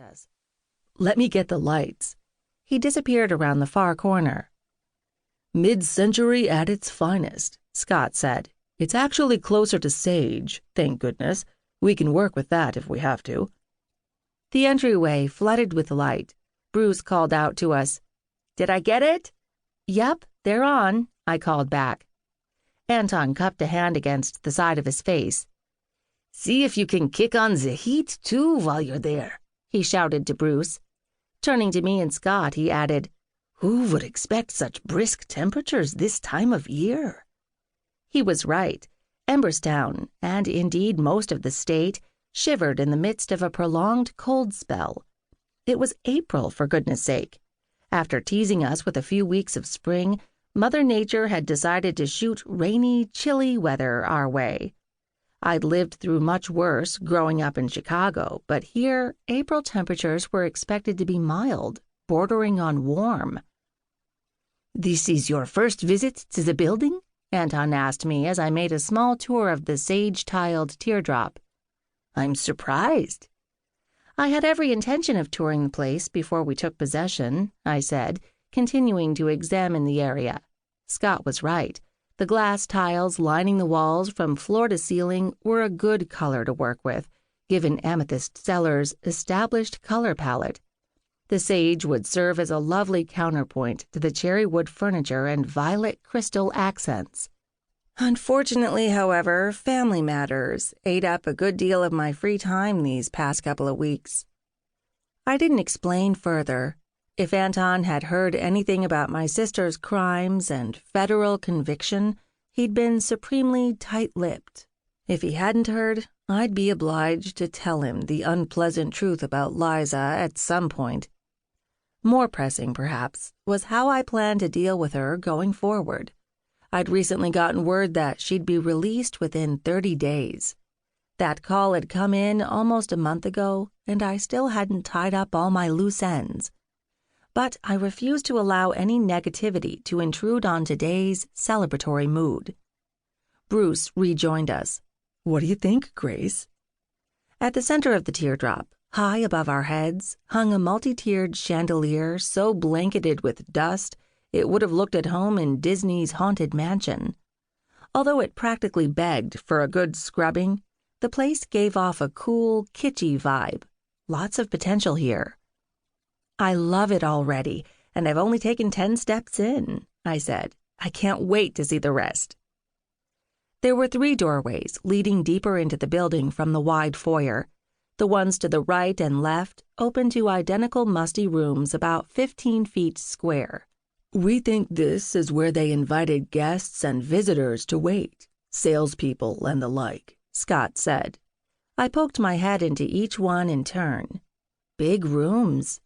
us. "Let me get the lights." He disappeared around the far corner. "Mid-century at its finest," Scott said. "It's actually closer to sage, thank goodness. We can work with that if we have to." The entryway flooded with light. Bruce called out to us, "Did I get it?" "Yep, they're on," I called back. Anton cupped a hand against the side of his face. "See if you can kick on the heat, too, while you're there," he shouted to Bruce. Turning to me and Scott, he added, "Who would expect such brisk temperatures this time of year?" He was right. Emberstown, and indeed most of the state, shivered in the midst of a prolonged cold spell. It was April, for goodness sake. After teasing us with a few weeks of spring, Mother Nature had decided to shoot rainy, chilly weather our way. I'd lived through much worse growing up in Chicago, but here April temperatures were expected to be mild, bordering on warm. "This is your first visit to the building?" Anton asked me as I made a small tour of the sage-tiled teardrop. "I'm surprised." "I had every intention of touring the place before we took possession," I said, continuing to examine the area. Scott was right. The glass tiles lining the walls from floor to ceiling were a good color to work with, given Amethyst Cellars' established color palette. The sage would serve as a lovely counterpoint to the cherry wood furniture and violet crystal accents. Unfortunately, however, family matters ate up a good deal of my free time these past couple of weeks. I didn't explain further. If Anton had heard anything about my sister's crimes and federal conviction, he'd been supremely tight-lipped. If he hadn't heard, I'd be obliged to tell him the unpleasant truth about Liza at some point. More pressing, perhaps, was how I planned to deal with her going forward. I'd recently gotten word that she'd be released within 30 days. That call had come in almost a month ago, and I still hadn't tied up all my loose ends. But I refused to allow any negativity to intrude on today's celebratory mood. Bruce rejoined us. "What do you think, Grace?" At the center of the teardrop, high above our heads, hung a multi-tiered chandelier so blanketed with dust it would have looked at home in Disney's Haunted Mansion. Although it practically begged for a good scrubbing, the place gave off a cool, kitschy vibe. Lots of potential here. "I love it already, and I've only taken 10 steps in," I said. "I can't wait to see the rest." There were 3 doorways leading deeper into the building from the wide foyer. The ones to the right and left open to identical musty rooms about 15 feet square. "We think this is where they invited guests and visitors to wait, salespeople and the like," Scott said. I poked my head into each one in turn. Big rooms.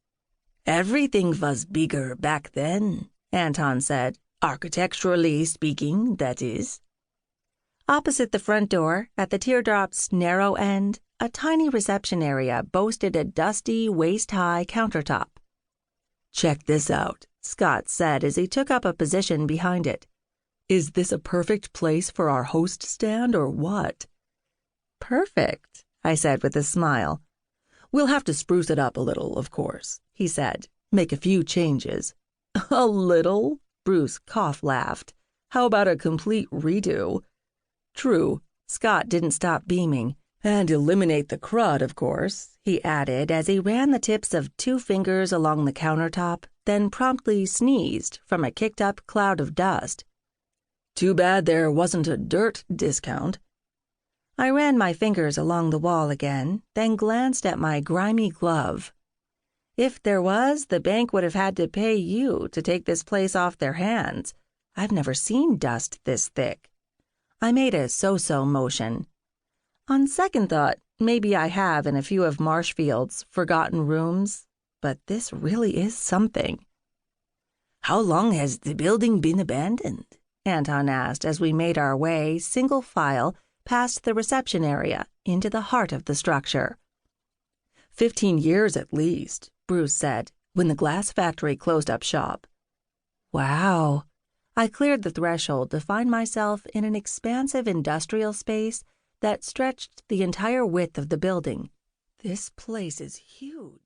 "Everything was bigger back then," Anton said. "Architecturally speaking, that is." Opposite the front door, at the teardrop's narrow end, a tiny reception area boasted a dusty, waist-high countertop. "Check this out," Scott said as he took up a position behind it. "Is this a perfect place for our host stand or what?" "Perfect," I said with a smile. "We'll have to spruce it up a little, of course," he said. "Make a few changes." "A little?" Bruce cough-laughed. "How about a complete redo?" "True." Scott didn't stop beaming. "And eliminate the crud, of course," he added as he ran the tips of 2 fingers along the countertop, then promptly sneezed from a kicked-up cloud of dust. "Too bad there wasn't a dirt discount." I ran my fingers along the wall again, then glanced at my grimy glove. "If there was, the bank would have had to pay you to take this place off their hands. I've never seen dust this thick." I made a so-so motion. "On second thought, maybe I have in a few of Marshfield's forgotten rooms, but this really is something." "How long has the building been abandoned?" Anton asked as we made our way, single file, past the reception area into the heart of the structure. 15 years at least," Bruce said, "when the glass factory closed up shop." Wow. I cleared the threshold to find myself in an expansive industrial space that stretched the entire width of the building. This place is huge.